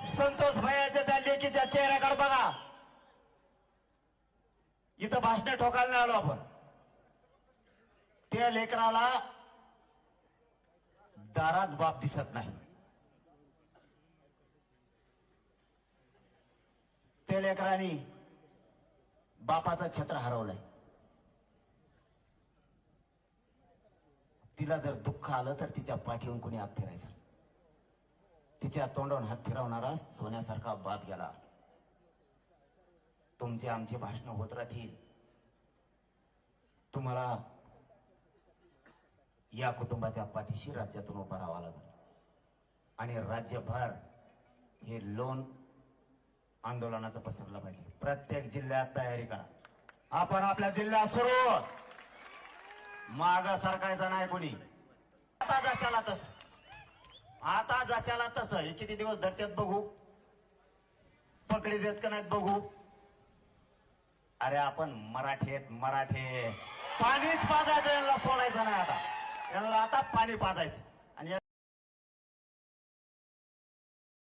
संतोष भैयाच्या त्या लेकीच्या चेहऱ्याकडे बघा. इथं भाषणे ठोकायला नाही आलो आपण. त्या लेकराला दारात बाप दिसत नाही. त्या लेकराने बापाचं छत्र हरवलंय. तिला जर दुःख आलं तर तिच्या पाठीवरून कोणी हात फिरायचा. तिच्या तोंडावरून हात फिरवणारा सोन्यासारखा बाप गेला. तुमचे आमचे भाषण होत राहतील. तुम्हाला या कुटुंबाच्या पाठीशी राज्यातून उभा राहावं लागेल. आणि राज्यभर हे लोन आंदोलनाचं पसरलं पाहिजे. प्रत्येक जिल्ह्यात तयारी करा. आपण आपल्या जिल्ह्यात सुरू माग सरकायचं नाही कोणी. आता जशाला तसं, आता जशाला तसं. हे किती दिवस धरत्यात बघू, पकडी देत का नाहीत बघू. अरे आपण मराठी आहेत, मराठी. पाणीच पाजायचं यांना, सोडायचं नाही. आता यांना आता पाणी पाजायचं.